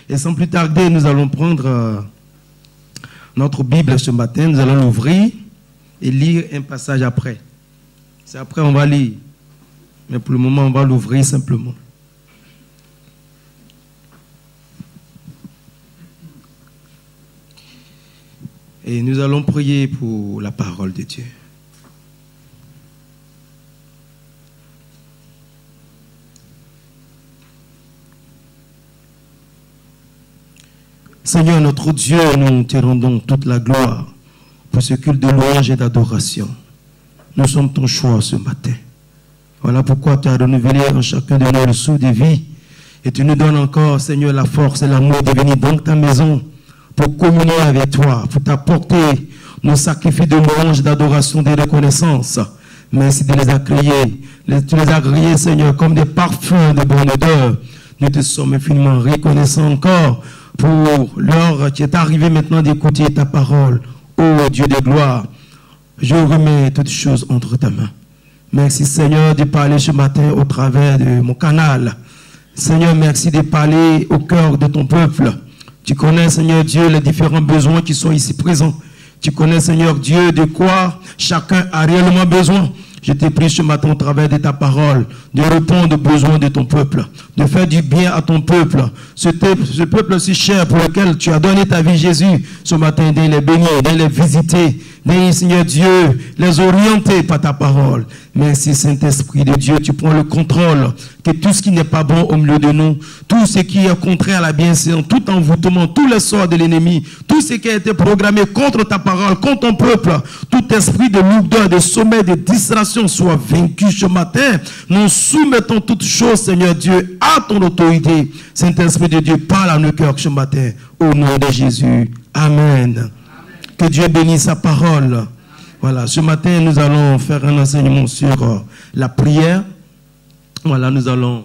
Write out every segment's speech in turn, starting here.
Et sans plus tarder, nous allons prendre notre Bible ce matin. Nous allons l'ouvrir et lire un passage après. C'est après on va lire. Mais pour le moment, on va l'ouvrir simplement. Et nous allons prier pour la parole de Dieu. Seigneur notre Dieu, nous te rendons toute la gloire pour ce culte de louange et d'adoration. Nous sommes ton choix ce matin. Voilà pourquoi tu as renouvelé en chacun de nous le souffle de vie. Et tu nous donnes encore, Seigneur, la force et l'amour de venir dans ta maison pour communier avec toi, pour t'apporter nos sacrifices de louange, d'adoration, de reconnaissance. Merci de les accueillir. Tu les as grillés, Seigneur, comme des parfums de bonne odeur. Nous te sommes infiniment reconnaissants encore pour l'heure qui est arrivée maintenant d'écouter ta parole. Ô Dieu de gloire, je remets toutes choses entre ta main. Merci Seigneur de parler ce matin au travers de mon canal. Seigneur, merci de parler au cœur de ton peuple. Tu connais, Seigneur Dieu, les différents besoins qui sont ici présents. Tu connais, Seigneur Dieu, de quoi chacun a réellement besoin. Je te prie ce matin au travers de ta parole, de répondre aux besoins de ton peuple, de faire du bien à ton peuple. Ce peuple si cher pour lequel tu as donné ta vie, Jésus, ce matin, de les bénir, de les visiter, de, Seigneur Dieu, les orienter par ta parole. Merci Saint-Esprit de Dieu, tu prends le contrôle, que tout ce qui n'est pas bon au milieu de nous, tout ce qui est contraire à la bienséance, tout envoûtement, tous les sorts de l'ennemi, tout ce qui a été programmé contre ta parole, contre ton peuple, tout esprit de lourdeur, de sommeil, de distraction soit vaincu ce matin. Nous soumettons toutes choses, Seigneur Dieu, à ton autorité. Saint-Esprit de Dieu, parle à nos cœurs ce matin, au nom de Jésus. Amen. Que Dieu bénisse sa parole. Voilà, ce matin, nous allons faire un enseignement sur la prière. Voilà, nous allons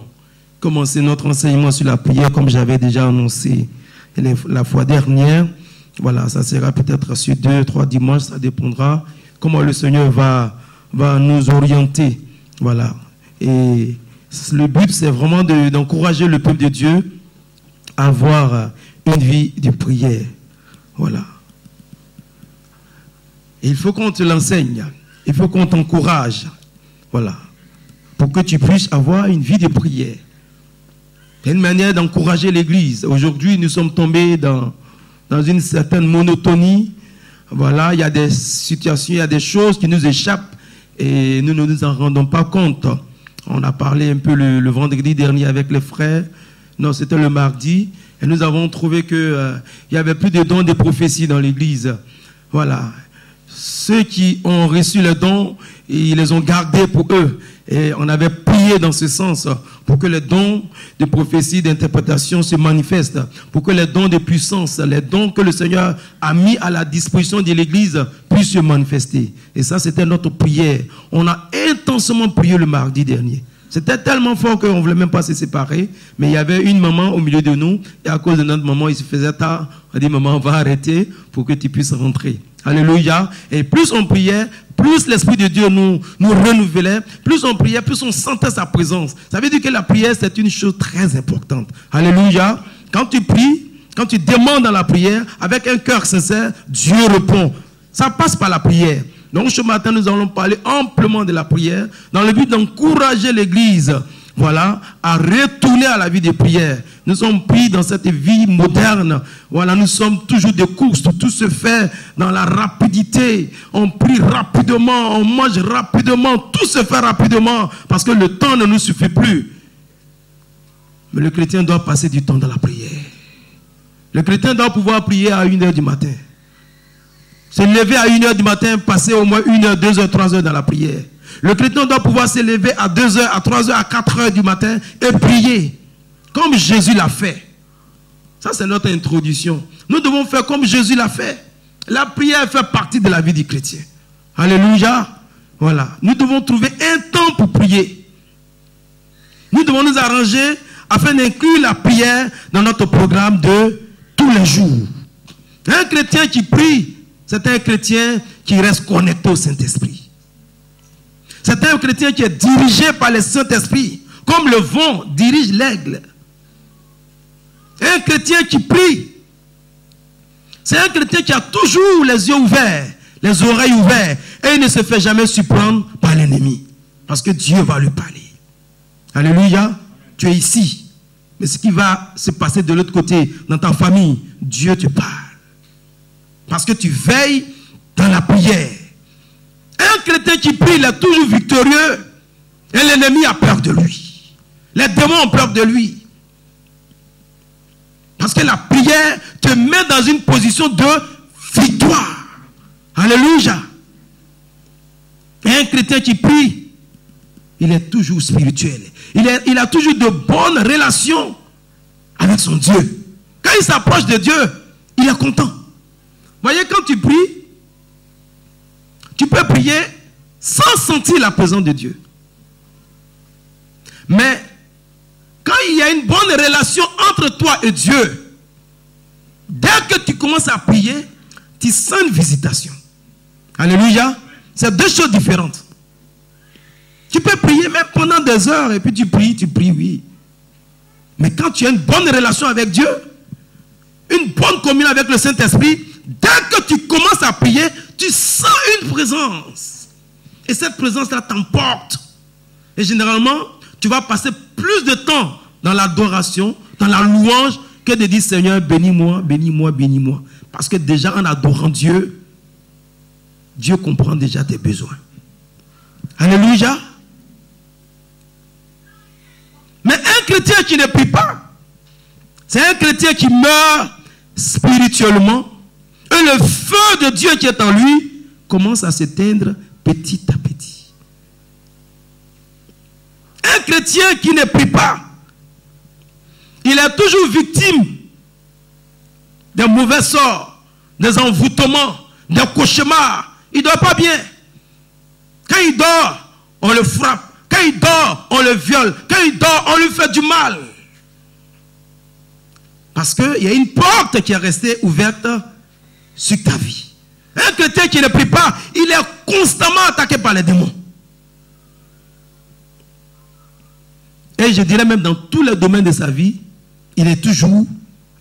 commencer notre enseignement sur la prière, comme j'avais déjà annoncé la fois dernière. Voilà, ça sera peut-être sur 2, 3 dimanches, ça dépendra comment le Seigneur va nous orienter. Voilà. Et le but, c'est vraiment d'encourager le peuple de Dieu à avoir une vie de prière. Voilà. Et il faut qu'on te l'enseigne. Il faut qu'on t'encourage. Voilà. Pour que tu puisses avoir une vie de prière. C'est une manière d'encourager l'Église. Aujourd'hui, nous sommes tombés dans une certaine monotonie. Voilà, il y a des situations, il y a des choses qui nous échappent et nous ne nous en rendons pas compte. On a parlé un peu le vendredi dernier avec les frères. Non, c'était le mardi. Et nous avons trouvé qu'il y avait plus de dons de prophétie dans l'Église. Voilà. Ceux qui ont reçu les dons, ils les ont gardés pour eux. Et on avait prié dans ce sens pour que les dons de prophétie, d'interprétation se manifestent, pour que les dons de puissance, les dons que le Seigneur a mis à la disposition de l'Église puissent se manifester. Et ça, c'était notre prière. On a intensément prié le mardi dernier. C'était tellement fort qu'on ne voulait même pas se séparer. Mais il y avait une maman au milieu de nous. Et à cause de notre maman, il se faisait tard. On a dit, maman, on va arrêter pour que tu puisses rentrer. Alléluia. Et plus on priait, plus l'Esprit de Dieu nous renouvelait. Plus on priait, plus on sentait sa présence. Ça veut dire que la prière, c'est une chose très importante. Alléluia. Quand tu pries, quand tu demandes dans la prière, avec un cœur sincère, Dieu répond. Ça passe par la prière. Donc ce matin, nous allons parler amplement de la prière dans le but d'encourager l'Église, voilà, à retourner à la vie de prière. Nous sommes pris dans cette vie moderne. Voilà, nous sommes toujours des courses. Tout se fait dans la rapidité. On prie rapidement, on mange rapidement. Tout se fait rapidement parce que le temps ne nous suffit plus. Mais le chrétien doit passer du temps dans la prière. Le chrétien doit pouvoir prier à 1h du matin. Se lever à 1h du matin, passer au moins 1h, 2h, 3h dans la prière. Le chrétien doit pouvoir se lever à 2h, à 3h, à 4h du matin et prier. Comme Jésus l'a fait. Ça, c'est notre introduction. Nous devons faire comme Jésus l'a fait. La prière fait partie de la vie du chrétien. Alléluia. Voilà. Nous devons trouver un temps pour prier. Nous devons nous arranger afin d'inclure la prière dans notre programme de tous les jours. Un chrétien qui prie, c'est un chrétien qui reste connecté au Saint-Esprit. C'est un chrétien qui est dirigé par le Saint-Esprit, comme le vent dirige l'aigle. Un chrétien qui prie, c'est un chrétien qui a toujours les yeux ouverts, les oreilles ouvertes, et il ne se fait jamais surprendre par l'ennemi. Parce que Dieu va lui parler. Alléluia. Tu es ici. Mais ce qui va se passer de l'autre côté, dans ta famille, Dieu te parle. Parce que tu veilles dans la prière. Un chrétien qui prie, il est toujours victorieux. Et l'ennemi a peur de lui. Les démons ont peur de lui. Parce que la prière te met dans une position de victoire. Alléluia. Et un chrétien qui prie, il est toujours spirituel. Il a toujours de bonnes relations avec son Dieu. Quand il s'approche de Dieu, il est content. Voyez, quand tu pries, tu peux prier sans sentir la présence de Dieu. Mais quand il y a une bonne relation entre toi et Dieu, dès que tu commences à prier, tu sens une visitation. Alléluia. C'est deux choses différentes. Tu peux prier même pendant des heures et puis tu pries, oui. Mais quand tu as une bonne relation avec Dieu, une bonne communion avec le Saint-Esprit, dès que tu commences à prier, tu sens une présence. Et cette présence-là t'emporte. Et généralement, tu vas passer plus de temps dans l'adoration, dans la louange, que de dire Seigneur, bénis-moi, bénis-moi, bénis-moi. Parce que déjà en adorant Dieu, Dieu comprend déjà tes besoins. Alléluia. Mais un chrétien qui ne prie pas, c'est un chrétien qui meurt spirituellement. Et le feu de Dieu qui est en lui commence à s'éteindre petit à petit. Un chrétien qui ne prie pas, il est toujours victime des mauvais sorts, des envoûtements, des cauchemars. Il ne dort pas bien. Quand il dort, on le frappe. Quand il dort, on le viole. Quand il dort, on lui fait du mal. Parce qu'il y a une porte qui est restée ouverte sur ta vie. Un chrétien qui ne prie pas, il est constamment attaqué par les démons. Et je dirais même dans tous les domaines de sa vie, il est toujours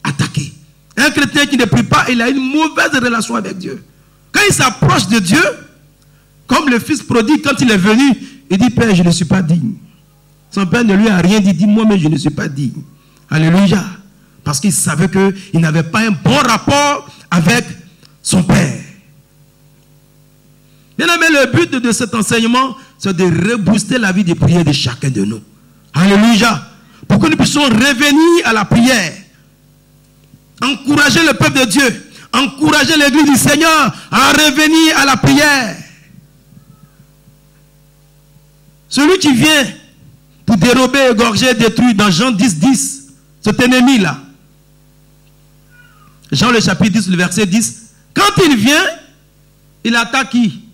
attaqué. Un chrétien qui ne prie pas, il a une mauvaise relation avec Dieu. Quand il s'approche de Dieu, comme le fils prodigue, quand il est venu, il dit, Père, je ne suis pas digne. Son père ne lui a rien dit, il dit, moi, mais je ne suis pas digne. Alléluia. Parce qu'il savait qu'il n'avait pas un bon rapport avec son père. Bien aimé, le but de cet enseignement, c'est de rebooster la vie de prière de chacun de nous. Alléluia. Pour que nous puissions revenir à la prière. Encourager le peuple de Dieu. Encourager l'église du Seigneur à revenir à la prière. Celui qui vient pour dérober, égorger, détruire dans Jean 10, 10, cet ennemi-là. Jean le chapitre 10, le verset 10. Quand il vient, il attaque qui?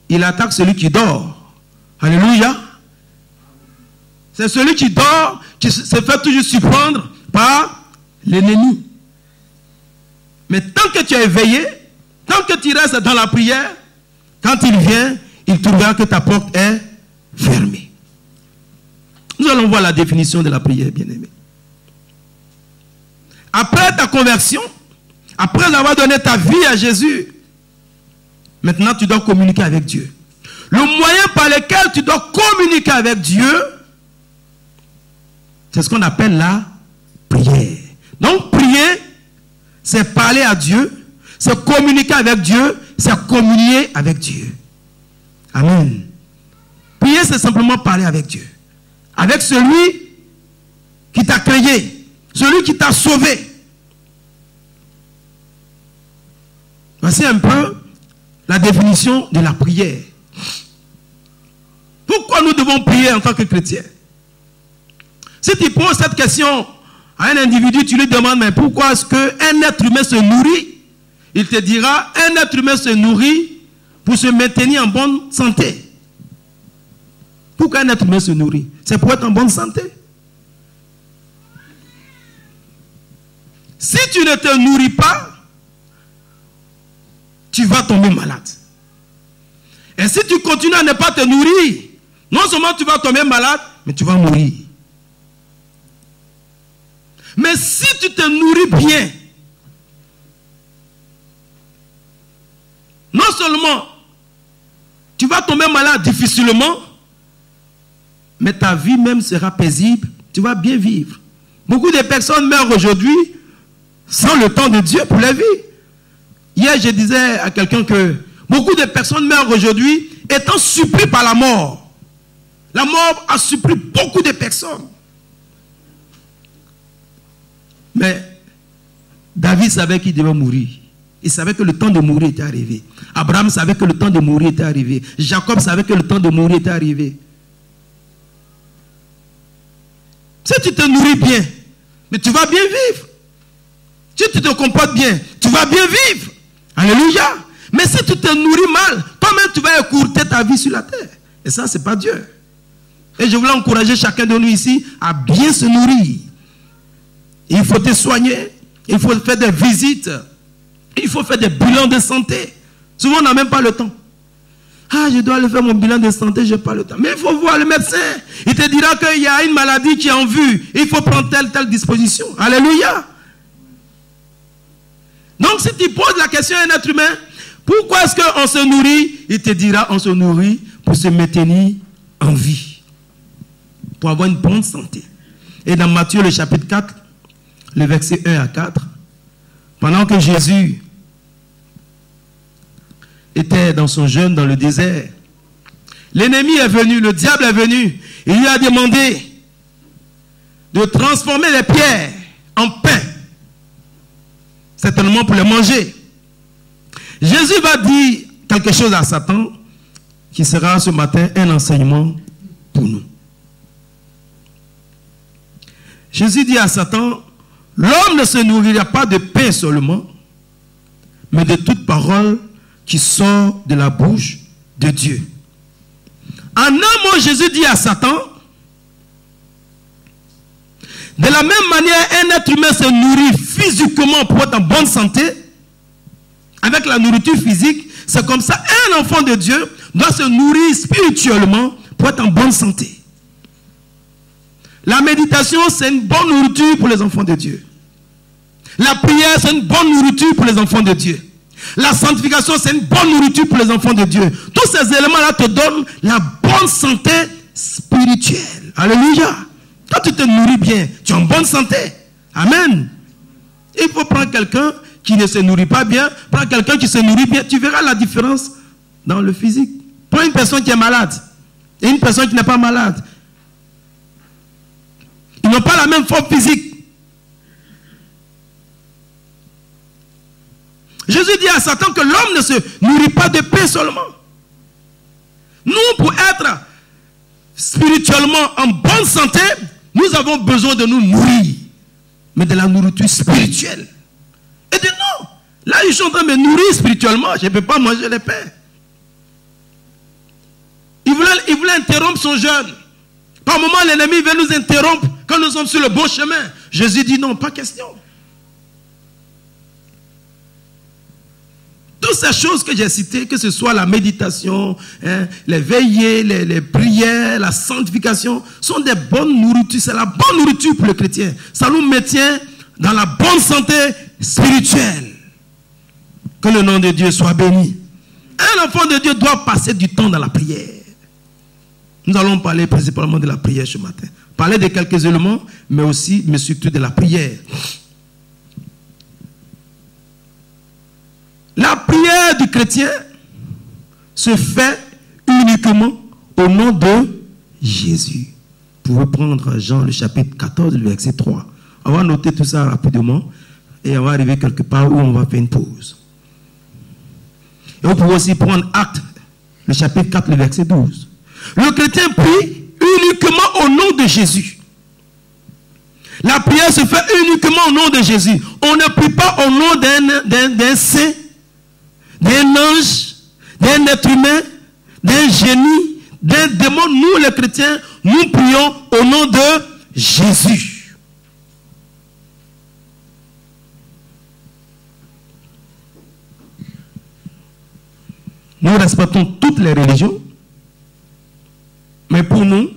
Il attaque celui qui dort. Alléluia. C'est celui qui dort qui se fait toujours surprendre par l'ennemi. Mais tant que tu es éveillé, tant que tu restes dans la prière, quand il vient, il trouvera que ta porte est fermée. Nous allons voir la définition de la prière, bien-aimé. Après ta conversion, après avoir donné ta vie à Jésus, maintenant tu dois communiquer avec Dieu. Le moyen par lequel tu dois communiquer avec Dieu, c'est ce qu'on appelle la prière. Donc prier, c'est parler à Dieu, c'est communiquer avec Dieu, c'est communier avec Dieu. Amen. Prier, c'est simplement parler avec Dieu. Avec celui qui t'a créé, celui qui t'a sauvé. Voici un peu la définition de la prière. Pourquoi nous devons prier en tant que chrétiens? Si tu poses cette question à un individu, tu lui demandes, mais pourquoi est-ce qu'un être humain se nourrit? Il te dira, un être humain se nourrit pour se maintenir en bonne santé. Pourquoi un être humain se nourrit? C'est pour être en bonne santé. Si tu ne te nourris pas, tu vas tomber malade. Et si tu continues à ne pas te nourrir, non seulement tu vas tomber malade, mais tu vas mourir. Mais si tu te nourris bien, non seulement tu vas tomber malade difficilement, mais ta vie même sera paisible, tu vas bien vivre. Beaucoup de personnes meurent aujourd'hui sans le temps de Dieu pour la vie. Hier, je disais à quelqu'un que beaucoup de personnes meurent aujourd'hui étant surpris par la mort. La mort a surpris beaucoup de personnes. Mais David savait qu'il devait mourir. Il savait que le temps de mourir était arrivé. Abraham savait que le temps de mourir était arrivé. Jacob savait que le temps de mourir était arrivé. Si tu te nourris bien, mais tu vas bien vivre. Si tu te comportes bien, tu vas bien vivre. Alléluia. Mais si tu te nourris mal, toi-même tu vas écourter ta vie sur la terre. Et ça, c'est pas Dieu. Et je voulais encourager chacun de nous ici à bien se nourrir. Il faut te soigner. Il faut faire des visites. Il faut faire des bilans de santé. Souvent, on n'a même pas le temps. Ah, je dois aller faire mon bilan de santé, je n'ai pas le temps. Mais il faut voir le médecin. Il te dira qu'il y a une maladie qui est en vue. Il faut prendre telle disposition. Alléluia. Donc, si tu poses la question à un être humain, pourquoi est-ce qu'on se nourrit? Il te dira, on se nourrit pour se maintenir en vie. Pour avoir une bonne santé. Et dans Matthieu, le chapitre 4, le verset 1 à 4, pendant que Jésus était dans son jeûne dans le désert, l'ennemi est venu, le diable est venu, et il lui a demandé de transformer les pierres en pain, certainement pour les manger. Jésus va dire quelque chose à Satan qui sera ce matin un enseignement pour nous. Jésus dit à Satan, l'homme ne se nourrira pas de pain seulement, mais de toute parole qui sort de la bouche de Dieu. En un mot, Jésus dit à Satan, de la même manière, un être humain se nourrit physiquement pour être en bonne santé, avec la nourriture physique, c'est comme ça, un enfant de Dieu doit se nourrir spirituellement pour être en bonne santé. La méditation, c'est une bonne nourriture pour les enfants de Dieu. La prière, c'est une bonne nourriture pour les enfants de Dieu. La sanctification, c'est une bonne nourriture pour les enfants de Dieu. Tous ces éléments-là te donnent la bonne santé spirituelle. Alléluia. Quand tu te nourris bien, tu es en bonne santé. Amen. Il faut prendre quelqu'un qui ne se nourrit pas bien, prendre quelqu'un qui se nourrit bien. Tu verras la différence dans le physique. Prends une personne qui est malade et une personne qui n'est pas malade. Ils n'ont pas la même forme physique. Jésus dit à Satan que l'homme ne se nourrit pas de pain seulement. Nous, pour être spirituellement en bonne santé, nous avons besoin de nous nourrir, mais de la nourriture spirituelle. Et dit non, là je suis en train de me nourrir spirituellement, je ne peux pas manger le pain. Il voulait interrompre son jeûne. Par moment, l'ennemi veut nous interrompre quand nous sommes sur le bon chemin. Jésus dit non, pas question. Toutes ces choses que j'ai citées, que ce soit la méditation, les veillées, les prières, la sanctification, sont des bonnes nourritures. C'est la bonne nourriture pour le chrétien. Ça nous maintient dans la bonne santé spirituelle. Que le nom de Dieu soit béni. Un enfant de Dieu doit passer du temps dans la prière. Nous allons parler principalement de la prière ce matin. Parler de quelques éléments, mais surtout de la prière. La prière du chrétien se fait uniquement au nom de Jésus. Vous pouvez prendre Jean le chapitre 14, le verset 3. On va noter tout ça rapidement et on va arriver quelque part où on va faire une pause. Et vous pouvez aussi prendre Actes, le chapitre 4, le verset 12. Le chrétien prie uniquement au nom de Jésus. La prière se fait uniquement au nom de Jésus. On ne prie pas au nom d'un saint, d'un ange, d'un être humain, d'un génie, d'un démon. Nous, les chrétiens, nous prions au nom de Jésus. Nous respectons toutes les religions, mais pour nous,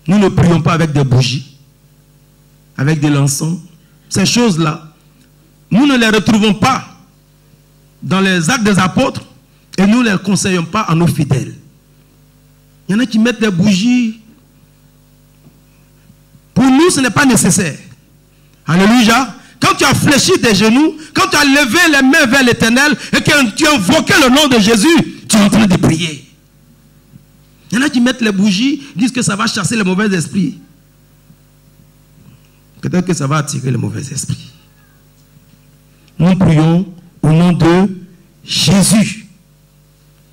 nous ne prions pas avec des bougies. avec de l'encens. Ces choses-là, nous ne les retrouvons pas dans les actes des apôtres et nous ne les conseillons pas à nos fidèles. Il y en a qui mettent des bougies. Pour nous, ce n'est pas nécessaire. Alléluia. Quand tu as fléchi tes genoux, quand tu as levé les mains vers l'Éternel et que tu as invoqué le nom de Jésus, tu es en train de prier. Il y en a qui mettent les bougies, disent que ça va chasser les mauvais esprits. Peut-être que ça va attirer les mauvais esprits. Nous prions au nom de Jésus.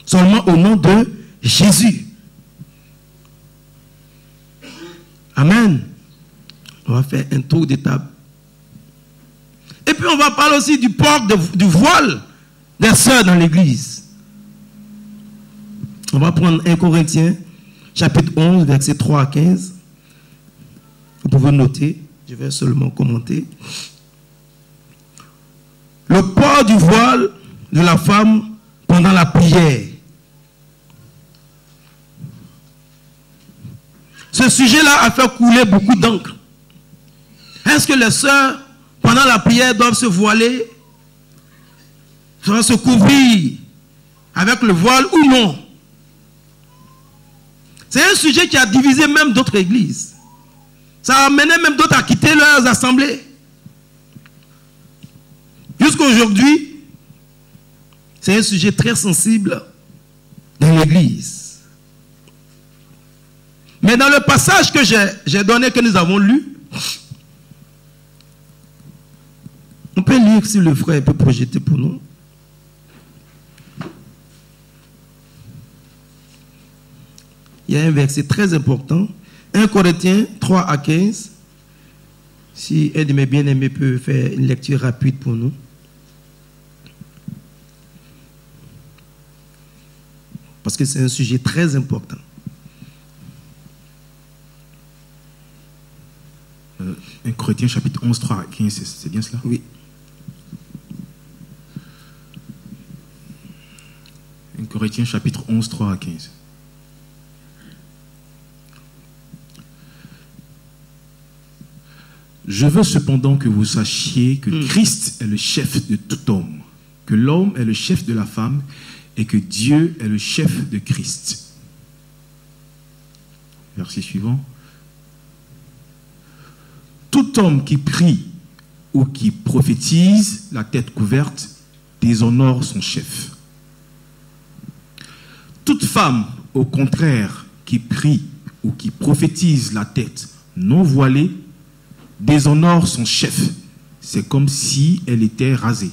Seulement au nom de Jésus. Amen. On va faire un tour de table. Et puis on va parler aussi du port du voile des sœurs dans l'église. On va prendre 1 Corinthiens, chapitre 11, versets 3 à 15. Vous pouvez noter, je vais seulement commenter. Le port du voile de la femme pendant la prière. Ce sujet-là a fait couler beaucoup d'encre. Est-ce que les sœurs, pendant la prière, doivent se voiler, doivent se couvrir avec le voile ou non? C'est un sujet qui a divisé même d'autres églises. Ça a amené même d'autres à quitter leurs assemblées. Jusqu'à aujourd'hui, c'est un sujet très sensible dans l'église. Mais dans le passage que j'ai donné, que nous avons lu, on peut lire si le frère peut projeter pour nous. Il y a un verset très important. 1 Corinthiens 3 à 15. Si un de mes bien-aimés peut faire une lecture rapide pour nous. Parce que c'est un sujet très important. 1 Corinthiens chapitre 11, 3 à 15, c'est bien cela? Oui. 1 Corinthiens chapitre 11, 3 à 15. Je veux cependant que vous sachiez que Christ est le chef de tout homme, que l'homme est le chef de la femme et que Dieu est le chef de Christ. Verset suivant. Tout homme qui prie ou qui prophétise la tête couverte déshonore son chef. Toute femme, au contraire, qui prie ou qui prophétise la tête non voilée déshonore son chef. C'est comme si elle était rasée.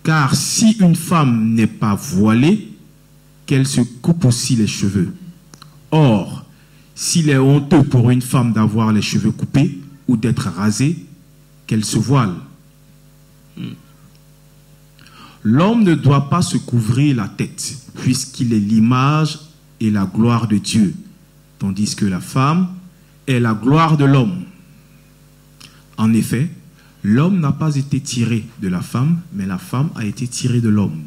Car si une femme n'est pas voilée, qu'elle se coupe aussi les cheveux. Or, s'il est honteux pour une femme d'avoir les cheveux coupés ou d'être rasée, qu'elle se voile. L'homme ne doit pas se couvrir la tête, puisqu'il est l'image et la gloire de Dieu, tandis que la femme est la gloire de l'homme. En effet, l'homme n'a pas été tiré de la femme, mais la femme a été tirée de l'homme.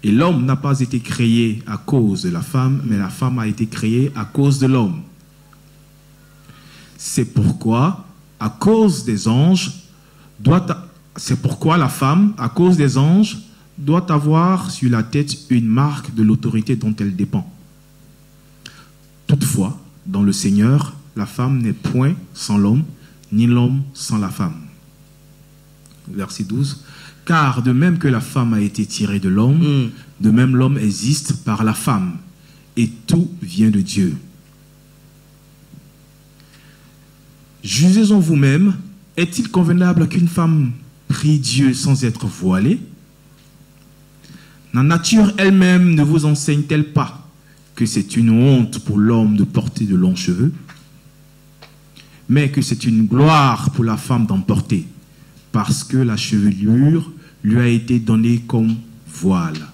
Et l'homme n'a pas été créé à cause de la femme, mais la femme a été créée à cause de l'homme. C'est pourquoi, à cause des anges, c'est pourquoi la femme, à cause des anges, doit avoir sur la tête une marque de l'autorité dont elle dépend. Toutefois, dans le Seigneur, la femme n'est point sans l'homme, ni l'homme sans la femme. Verset 12. Car de même que la femme a été tirée de l'homme, de même l'homme existe par la femme, et tout vient de Dieu. Jugez en vous-même, est-il convenable qu'une femme prie Dieu sans être voilée? La nature elle-même ne vous enseigne-t-elle pas que c'est une honte pour l'homme de porter de longs cheveux, mais que c'est une gloire pour la femme d'en porter, parce que la chevelure lui a été donnée comme voile.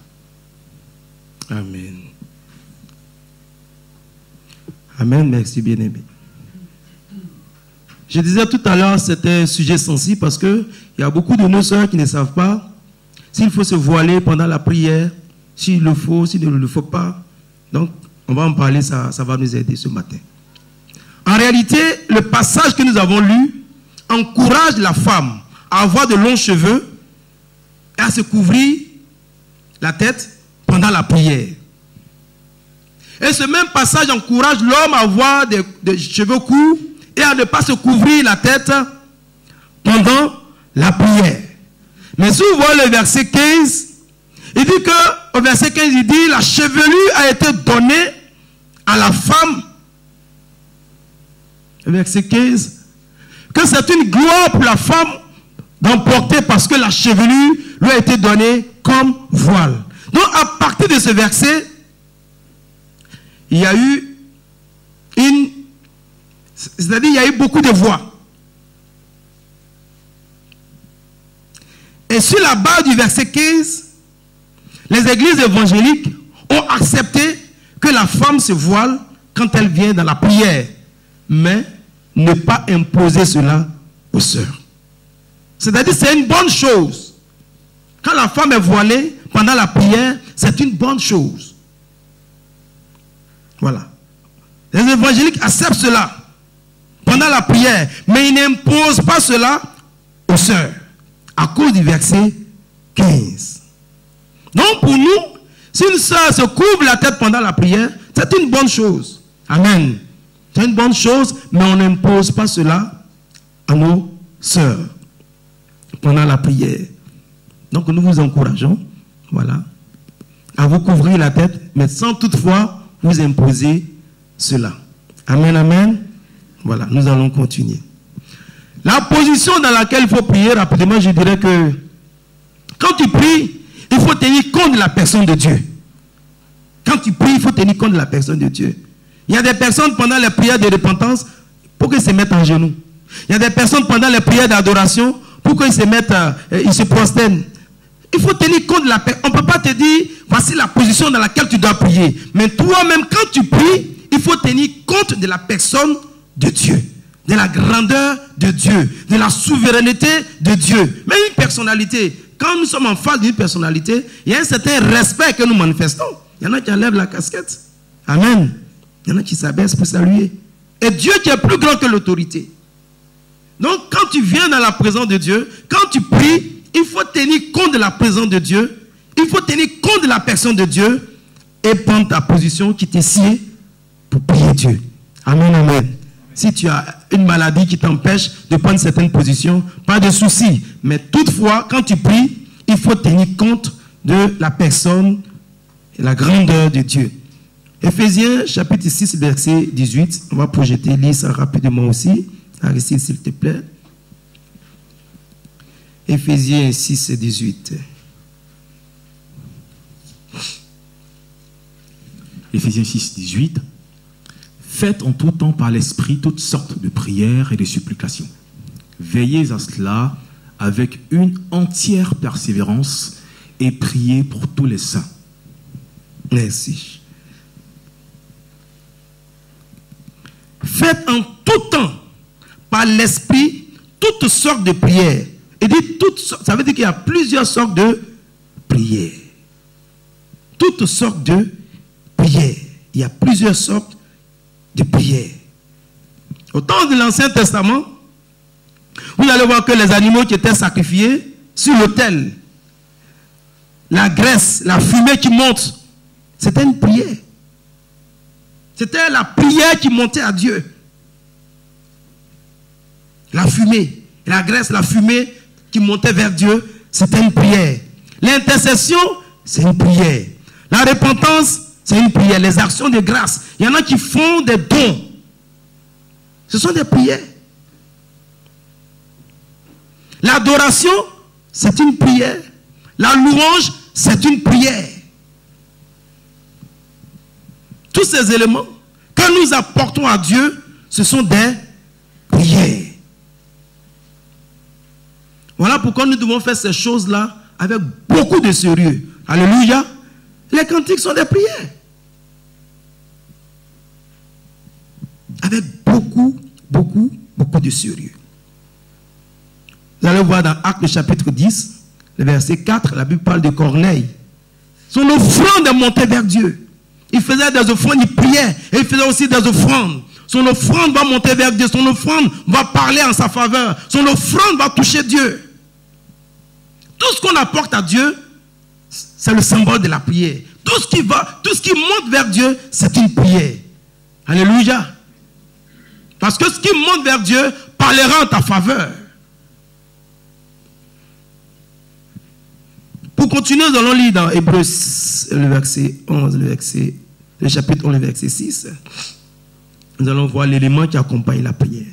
Amen. Amen, merci bien-aimé. Je disais tout à l'heure, c'était un sujet sensible parce qu'il y a beaucoup de nos soeurs qui ne savent pas s'il faut se voiler pendant la prière, s'il le faut, s'il ne le faut pas. Donc, on va en parler, ça va nous aider ce matin. En réalité, le passage que nous avons lu encourage la femme à avoir de longs cheveux et à se couvrir la tête pendant la prière. Et ce même passage encourage l'homme à avoir des cheveux courts et à ne pas se couvrir la tête pendant la prière. Mais si vous voyez le verset 15, il dit que, au verset 15, il dit, la chevelure a été donnée à la femme. Le verset 15, que c'est une gloire pour la femme d'emporter parce que la chevelure lui a été donnée comme voile. Donc, à partir de ce verset, il y a eu c'est-à-dire il y a eu beaucoup de voix. Et sur la base du verset 15, les églises évangéliques ont accepté que la femme se voile quand elle vient dans la prière, mais ne pas imposer cela aux sœurs. C'est-à-dire c'est une bonne chose. Quand la femme est voilée pendant la prière, c'est une bonne chose. Voilà. Les évangéliques acceptent cela pendant la prière, mais ils n'imposent pas cela aux sœurs à cause du verset 15. Donc pour nous, si une sœur se couvre la tête pendant la prière, c'est une bonne chose. Amen. C'est une bonne chose, mais on n'impose pas cela à nos sœurs pendant la prière. Donc nous vous encourageons, voilà, à vous couvrir la tête, mais sans toutefois vous imposer cela. Amen, amen. Voilà, nous allons continuer. La position dans laquelle il faut prier, rapidement, je dirais que quand tu pries, il faut tenir compte de la personne de Dieu. Quand tu pries, il faut tenir compte de la personne de Dieu. Il y a des personnes pendant les prières de repentance pour qu'ils se mettent en genoux. Il y a des personnes pendant les prières d'adoration pour qu'ils se mettent, ils se prosternent. Il faut tenir compte de la personne. On ne peut pas te dire, voici la position dans laquelle tu dois prier. Mais toi-même, quand tu pries, il faut tenir compte de la personne de Dieu, de la grandeur de Dieu, de la souveraineté de Dieu. Mais une personnalité, quand nous sommes en face d'une personnalité, il y a un certain respect que nous manifestons. Il y en a qui enlèvent la casquette. Amen. Il y en a qui s'abaissent pour saluer. Et Dieu qui est plus grand que l'autorité. Donc quand tu viens dans la présence de Dieu, quand tu pries, il faut tenir compte de la présence de Dieu. Il faut tenir compte de la personne de Dieu et prendre ta position qui t'est sied pour prier Dieu. Amen, amen. Si tu as une maladie qui t'empêche de prendre certaines positions, pas de souci. Mais toutefois, quand tu pries, il faut tenir compte de la personne et la grandeur de Dieu. Éphésiens chapitre 6, verset 18. On va projeter, lire ça rapidement aussi. Aristide, s'il te plaît. Éphésiens 6, 18. Éphésiens 6, 18. Faites en tout temps par l'Esprit toutes sortes de prières et de supplications. Veillez à cela avec une entière persévérance et priez pour tous les saints. Merci. Faites en tout temps par l'Esprit toutes sortes de prières. Et dit toutes sortes, ça veut dire qu'il y a plusieurs sortes de prières. Toutes sortes de prières. Il y a plusieurs sortes de prières. Au temps de l'Ancien Testament, vous allez voir que les animaux qui étaient sacrifiés sur l'autel, la graisse, la fumée qui monte, c'était une prière. C'était la prière qui montait à Dieu. La fumée, la graisse, la fumée qui montait vers Dieu, c'était une prière. L'intercession, c'est une prière. La repentance, c'est une prière. Les actions de grâce, il y en a qui font des dons. Ce sont des prières. L'adoration, c'est une prière. La louange, c'est une prière. Tous ces éléments que nous apportons à Dieu, ce sont des prières. Voilà pourquoi nous devons faire ces choses-là avec beaucoup de sérieux. Alléluia. Les cantiques sont des prières. Avec beaucoup de sérieux. Vous allez voir dans Actes chapitre 10, le verset 4, la Bible parle de Corneille. Son offrande est montée vers Dieu. Il faisait des offrandes, il priait. Et il faisait aussi des offrandes. Son offrande va monter vers Dieu. Son offrande va parler en sa faveur. Son offrande va toucher Dieu. Tout ce qu'on apporte à Dieu, c'est le symbole de la prière. Tout ce qui monte vers Dieu, c'est une prière. Alléluia. Parce que ce qui monte vers Dieu parlera en ta faveur. Pour continuer, nous allons lire dans Hébreux le verset 11, le chapitre 11, le verset 6. Nous allons voir l'élément qui accompagne la prière.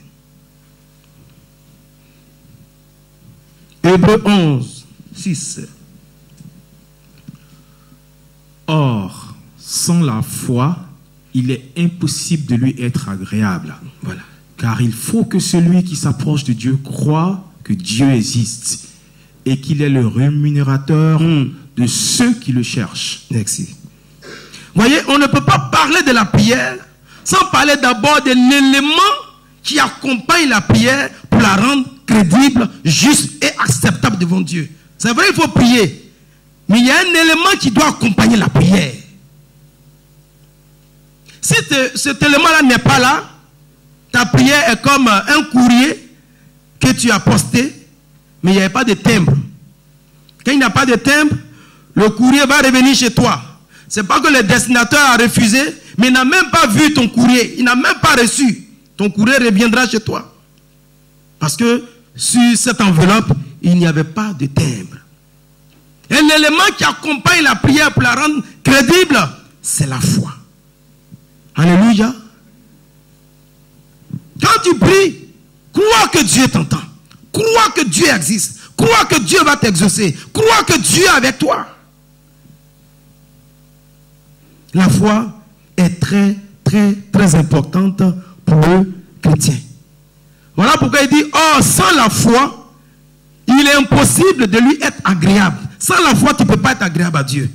Hébreux 11, 6. Or, sans la foi, il est impossible de lui être agréable. Voilà. Car il faut que celui qui s'approche de Dieu croit que Dieu existe et qu'il est le rémunérateur de ceux qui le cherchent. Merci. Voyez, on ne peut pas parler de la prière sans parler d'abord de l'élément qui accompagne la prière pour la rendre crédible, juste et acceptable devant Dieu. C'est vrai, il faut prier. Mais il y a un élément qui doit accompagner la prière. Si cet élément-là n'est pas là, ta prière est comme un courrier que tu as posté, mais il n'y avait pas de timbre. Quand il n'y a pas de timbre, le courrier va revenir chez toi. Ce n'est pas que le destinateur a refusé, mais il n'a même pas vu ton courrier. Il n'a même pas reçu. Ton courrier reviendra chez toi. Parce que sur cette enveloppe, il n'y avait pas de timbre. Et l'élément qui accompagne la prière pour la rendre crédible, c'est la foi. Alléluia. Quand tu pries, crois que Dieu t'entend. Crois que Dieu existe. Crois que Dieu va t'exaucer. Crois que Dieu est avec toi. La foi est très, très, très importante pour le chrétien. Voilà pourquoi il dit, oh, sans la foi, il est impossible de lui être agréable. Sans la foi, tu ne peux pas être agréable à Dieu.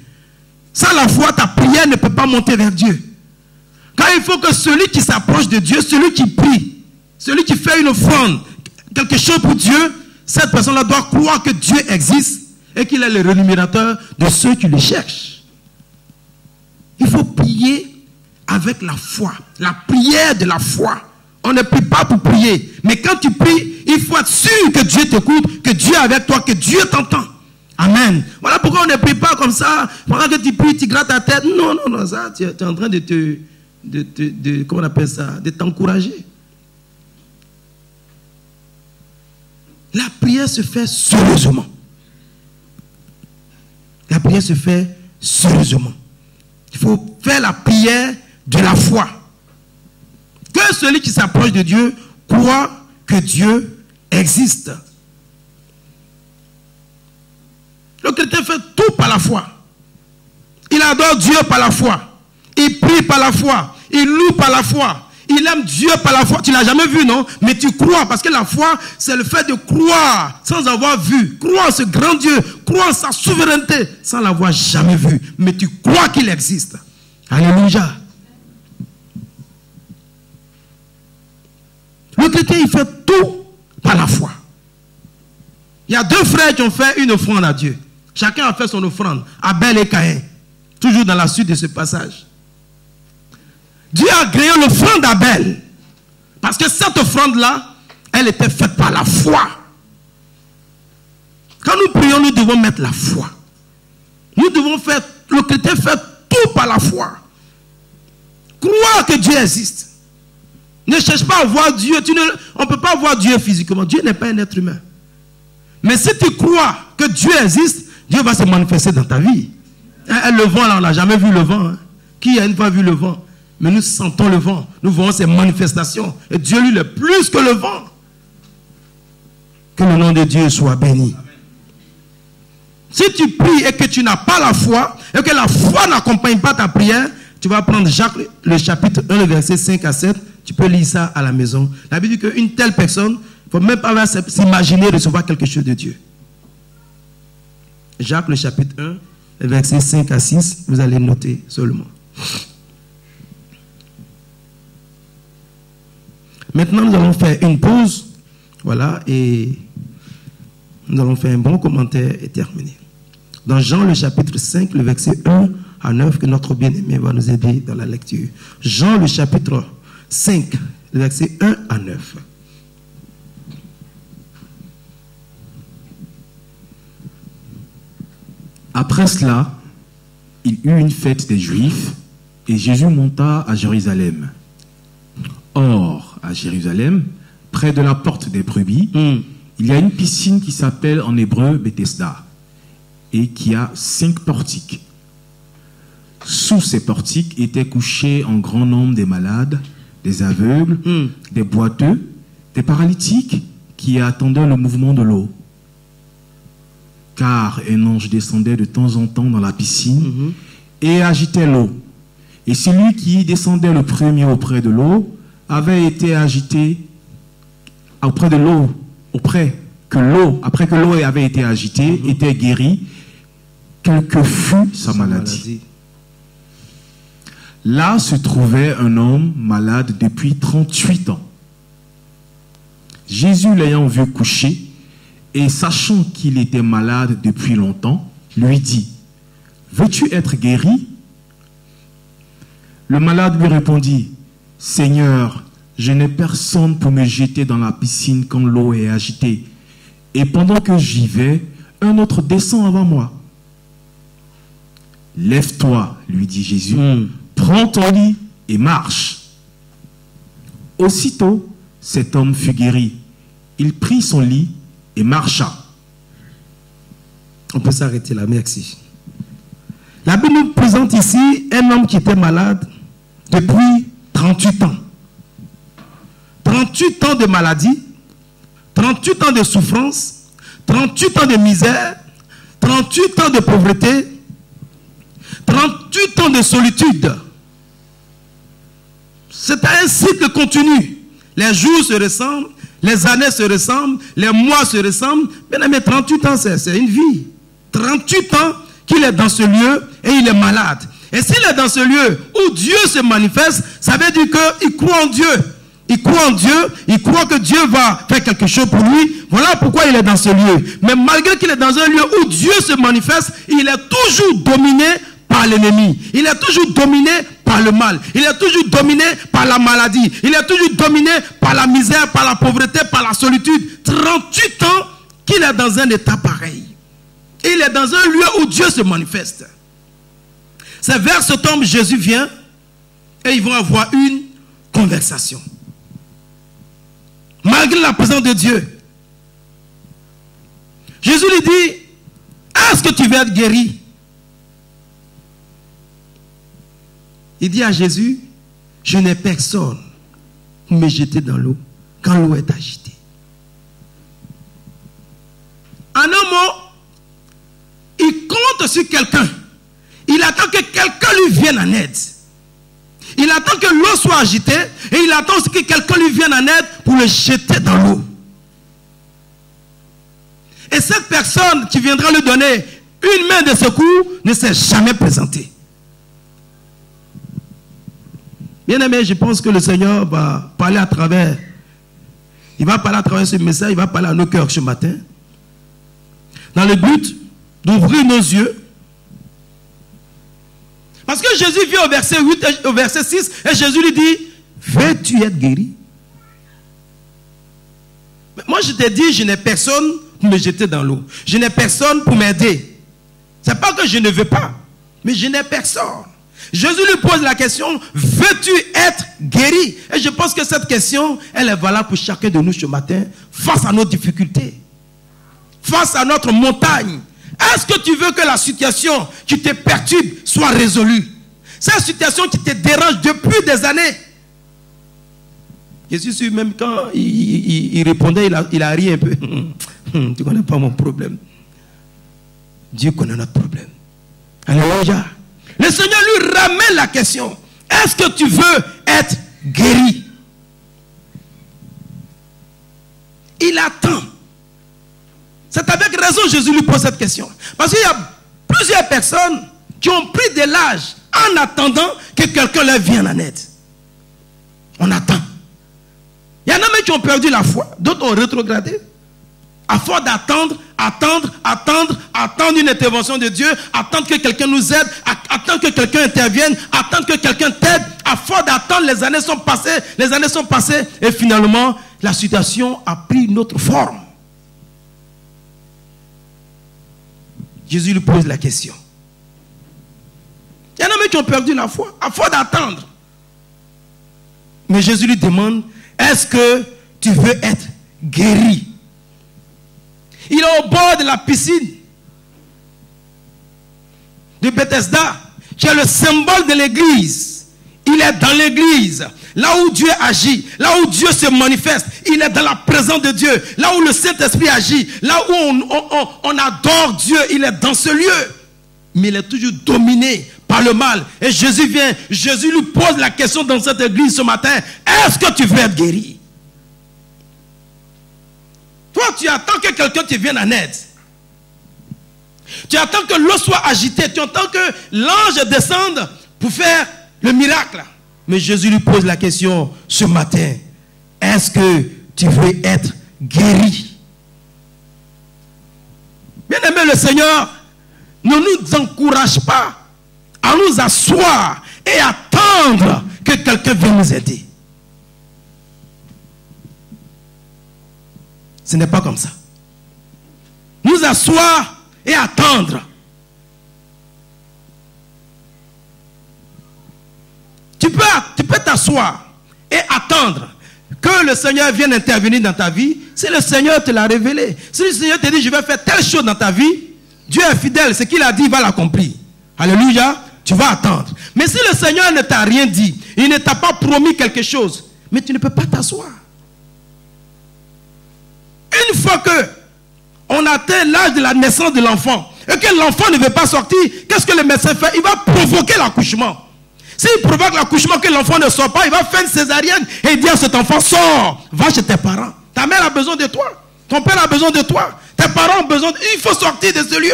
Sans la foi, ta prière ne peut pas monter vers Dieu. Car il faut que celui qui s'approche de Dieu, celui qui prie, celui qui fait une offrande, quelque chose pour Dieu, cette personne-là doit croire que Dieu existe et qu'il est le rémunérateur de ceux qui le cherchent. Il faut prier avec la foi, la prière de la foi. On ne prie pas pour prier, mais quand tu pries, il faut être sûr que Dieu t'écoute, que Dieu est avec toi, que Dieu t'entend. Amen. Voilà pourquoi on ne prie pas comme ça. Pendant que tu pries, tu grattes ta tête. Non, non, non, ça, tu es en train comment on appelle ça, de t'encourager. La prière se fait sérieusement. La prière se fait sérieusement. Il faut faire la prière de la foi. Que celui qui s'approche de Dieu croit que Dieu existe. Le chrétien fait tout par la foi. Il adore Dieu par la foi. Il prie par la foi. Il loue par la foi. Il aime Dieu par la foi. Tu ne l'as jamais vu, non? Mais tu crois. Parce que la foi, c'est le fait de croire sans avoir vu. Croire en ce grand Dieu. Croire en sa souveraineté sans l'avoir jamais vu. Mais tu crois qu'il existe. Alléluia. Le chrétien, il fait tout par la foi. Il y a deux frères qui ont fait une offrande à Dieu. Chacun a fait son offrande. Abel et Caïn. Toujours dans la suite de ce passage. Dieu a agréé l'offrande d'Abel. Parce que cette offrande-là, elle était faite par la foi. Quand nous prions, nous devons mettre la foi. Nous devons faire, le chrétien fait tout par la foi. Croire que Dieu existe. Ne cherche pas à voir Dieu. On ne peut pas voir Dieu physiquement. Dieu n'est pas un être humain. Mais si tu crois que Dieu existe, Dieu va se manifester dans ta vie. Le vent, là, on n'a jamais vu le vent. Hein? Qui a une fois vu le vent? Mais nous sentons le vent. Nous voyons ses manifestations. Et Dieu, lui, est plus que le vent. Que le nom de Dieu soit béni. Amen. Si tu pries et que tu n'as pas la foi, et que la foi n'accompagne pas ta prière, tu vas prendre Jacques, le chapitre 1, le verset 5 à 7. Tu peux lire ça à la maison. La Bible dit qu'une telle personne, il ne faut même pas s'imaginer recevoir quelque chose de Dieu. Jacques, le chapitre 1, le verset 5 à 6, vous allez noter seulement. Maintenant, nous allons faire une pause. Voilà, et nous allons faire un bon commentaire et terminer. Dans Jean, le chapitre 5, le verset 1 à 9 que notre bien-aimé va nous aider dans la lecture. Jean, le chapitre 5, le verset 1 à 9. Après cela, il eut une fête des Juifs et Jésus monta à Jérusalem. Or, à Jérusalem, près de la porte des brebis, il y a une piscine qui s'appelle en hébreu Bethesda et qui a 5 portiques. Sous ces portiques étaient couchés en grand nombre des malades, des aveugles, des boiteux, des paralytiques qui attendaient le mouvement de l'eau. Car un ange descendait de temps en temps dans la piscine et agitait l'eau. Et celui qui descendait le premier auprès de l'eau avait été agité auprès de l'eau, après que l'eau avait été agitée, était guéri, quelle que fût sa maladie. Là se trouvait un homme malade depuis 38 ans. Jésus l'ayant vu couché, et sachant qu'il était malade depuis longtemps, lui dit, « Veux-tu être guéri ?» Le malade lui répondit, « Seigneur, je n'ai personne pour me jeter dans la piscine quand l'eau est agitée. Et pendant que j'y vais, un autre descend avant moi. » « Lève-toi, lui dit Jésus, prends ton lit et marche. » Aussitôt, cet homme fut guéri. Il prit son lit et marcha. On peut s'arrêter là, merci. La Bible nous présente ici un homme qui était malade depuis 38 ans. 38 ans de maladie, 38 ans de souffrance, 38 ans de misère, 38 ans de pauvreté, 38 ans de solitude. C'est un cycle continu. Les jours se ressemblent, les années se ressemblent, les mois se ressemblent. Mais 38 ans, c'est une vie. 38 ans qu'il est dans ce lieu et il est malade. Et s'il est dans ce lieu où Dieu se manifeste, ça veut dire qu'il croit en Dieu. Il croit en Dieu, il croit que Dieu va faire quelque chose pour lui. Voilà pourquoi il est dans ce lieu. Mais malgré qu'il est dans un lieu où Dieu se manifeste, il est toujours dominé par l'ennemi. Il est toujours dominé par le mal. Il est toujours dominé par la maladie. Il est toujours dominé par la misère, par la pauvreté, par la solitude. 38 ans qu'il est dans un état pareil. Il est dans un lieu où Dieu se manifeste. C'est vers ce temps que Jésus vient et ils vont avoir une conversation. Malgré la présence de Dieu. Jésus lui dit, est-ce que tu veux être guéri? Il dit à Jésus, je n'ai personne pour me jeter dans l'eau quand l'eau est agitée. En un mot, il compte sur quelqu'un. Il attend que quelqu'un lui vienne en aide. Il attend que l'eau soit agitée et il attend que quelqu'un lui vienne en aide pour le jeter dans l'eau. Et cette personne qui viendra lui donner une main de secours ne s'est jamais présentée. Bien aimé, je pense que le Seigneur va parler à travers, il va parler à travers ce message, il va parler à nos cœurs ce matin, dans le but d'ouvrir nos yeux. Parce que Jésus vient au verset 8, au verset 6, et Jésus lui dit, veux-tu être guéri? Mais moi je te dis, je n'ai personne pour me jeter dans l'eau. Je n'ai personne pour m'aider. C'est pas que je ne veux pas, mais je n'ai personne. Jésus lui pose la question, veux-tu être guéri? Et je pense que cette question, elle est valable pour chacun de nous ce matin, face à nos difficultés, face à notre montagne. Est-ce que tu veux que la situation qui te perturbe soit résolue? Cette situation qui te dérange depuis des années. Jésus, même quand il répondait, il a ri un peu. Tu ne connais pas mon problème. Dieu connaît notre problème. Alléluia. Le Seigneur lui ramène la question. Est-ce que tu veux être guéri? Il attend. C'est avec raison que Jésus lui pose cette question. Parce qu'il y a plusieurs personnes qui ont pris de l'âge en attendant que quelqu'un leur vienne en aide. On attend. Il y en a même qui ont perdu la foi. D'autres ont rétrogradé. À force d'attendre, attendre une intervention de Dieu, attendre que quelqu'un nous aide, attendre que quelqu'un intervienne, attendre que quelqu'un t'aide. À force d'attendre, les années sont passées, et finalement, la situation a pris une autre forme. Jésus lui pose la question. Il y en a même qui ont perdu la foi, à force d'attendre. Mais Jésus lui demande, est-ce que tu veux être guéri? Il est au bord de la piscine de Bethesda, qui est le symbole de l'église. Il est dans l'église, là où Dieu agit, là où Dieu se manifeste. Il est dans la présence de Dieu, là où le Saint-Esprit agit, là où on adore Dieu. Il est dans ce lieu. Mais il est toujours dominé par le mal. Et Jésus vient, Jésus lui pose la question dans cette église ce matin. Est-ce que tu veux être guéri? Toi, tu attends que quelqu'un te vienne en aide. Tu attends que l'eau soit agitée. Tu attends que l'ange descende pour faire le miracle. Mais Jésus lui pose la question ce matin. Est-ce que tu veux être guéri? Bien aimé, le Seigneur ne nous encourage pas à nous asseoir et attendre que quelqu'un vienne nous aider. Ce n'est pas comme ça. Nous asseoir et attendre. Tu peux t'asseoir et attendre que le Seigneur vienne intervenir dans ta vie. Si le Seigneur te l'a révélé, si le Seigneur te dit je vais faire telle chose dans ta vie, Dieu est fidèle, ce qu'il a dit, il va l'accomplir. Alléluia, tu vas attendre. Mais si le Seigneur ne t'a rien dit, il ne t'a pas promis quelque chose, mais tu ne peux pas t'asseoir. Une fois que on atteint l'âge de la naissance de l'enfant et que l'enfant ne veut pas sortir, qu'est-ce que le médecin fait? Il va provoquer l'accouchement. S'il provoque l'accouchement, que l'enfant ne sort pas, il va faire une césarienne et dire à cet enfant, sors, va chez tes parents. Ta mère a besoin de toi, ton père a besoin de toi, tes parents ont besoin il faut sortir de ce lieu.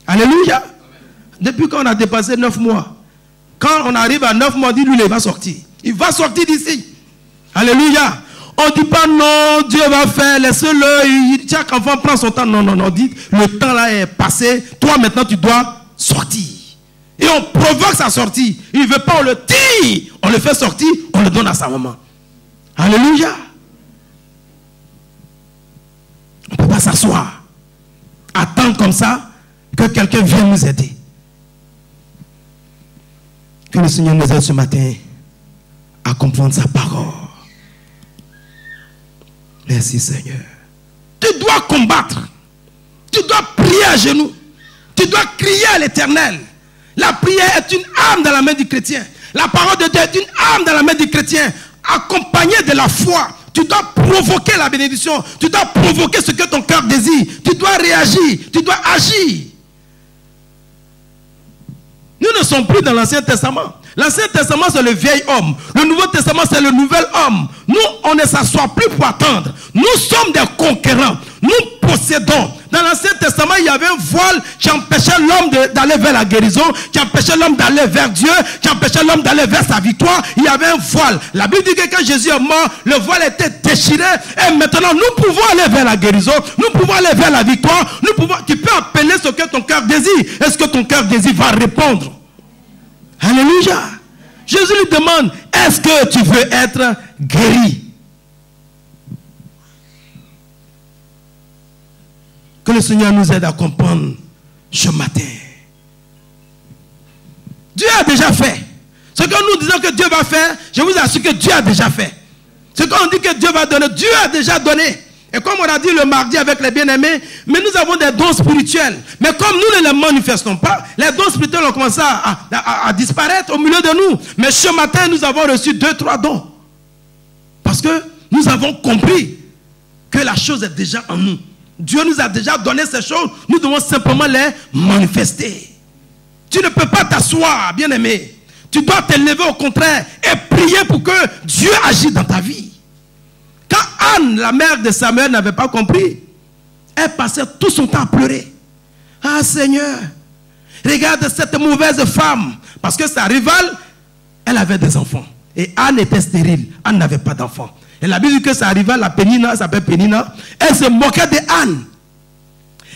Alléluia. Amen. Depuis qu'on a dépassé 9 mois, quand on arrive à 9 mois, dis-lui, il va sortir. Il va sortir d'ici. Alléluia. On ne dit pas non, Dieu va faire, laisse-le. Chaque enfant prend son temps. Non, non, non. Dit, le temps là est passé. Toi maintenant, tu dois sortir. Et on provoque sa sortie. Il ne veut pas, on le tire. On le fait sortir, on le donne à sa maman. Alléluia. On ne peut pas s'asseoir. Attendre comme ça que quelqu'un vienne nous aider. Que le Seigneur nous aide ce matin à comprendre sa parole. Merci Seigneur. Tu dois combattre. Tu dois prier à genoux. Tu dois crier à l'Éternel. La prière est une arme dans la main du chrétien. La parole de Dieu est une arme dans la main du chrétien. Accompagnée de la foi. Tu dois provoquer la bénédiction. Tu dois provoquer ce que ton cœur désire. Tu dois réagir. Tu dois agir. Nous ne sommes plus dans l'Ancien Testament. L'Ancien Testament, c'est le vieil homme. Le Nouveau Testament, c'est le nouvel homme. Nous, on ne s'assoit plus pour attendre. Nous sommes des conquérants. Nous possédons. Dans l'Ancien Testament, il y avait un voile qui empêchait l'homme d'aller vers la guérison, qui empêchait l'homme d'aller vers Dieu, qui empêchait l'homme d'aller vers sa victoire. Il y avait un voile. La Bible dit que quand Jésus est mort, le voile était déchiré. Et maintenant, nous pouvons aller vers la guérison. Nous pouvons aller vers la victoire. Tu peux appeler ce que ton cœur désire. Est-ce que ton cœur désire va répondre? Alléluia. Jésus lui demande, est-ce que tu veux être guéri? Que le Seigneur nous aide à comprendre ce matin. Dieu a déjà fait. Ce que nous disons que Dieu va faire, je vous assure que Dieu a déjà fait. Ce qu'on dit que Dieu va donner, Dieu a déjà donné. Et comme on a dit le mardi avec les bien-aimés, mais nous avons des dons spirituels. Mais comme nous ne les manifestons pas, les dons spirituels ont commencé à disparaître au milieu de nous. Mais ce matin, nous avons reçu 2-3 dons. Parce que nous avons compris que la chose est déjà en nous. Dieu nous a déjà donné ces choses. Nous devons simplement les manifester. Tu ne peux pas t'asseoir, bien-aimé. Tu dois te lever au contraire et prier pour que Dieu agisse dans ta vie. Quand Anne, la mère de Samuel, n'avait pas compris, elle passait tout son temps à pleurer. Ah Seigneur, regarde cette mauvaise femme. Parce que sa rivale, elle avait des enfants. Et Anne était stérile. Anne n'avait pas d'enfants. Et la Bible dit que sa rivale, la Pénina, s'appelle Pénina, elle se moquait de Anne.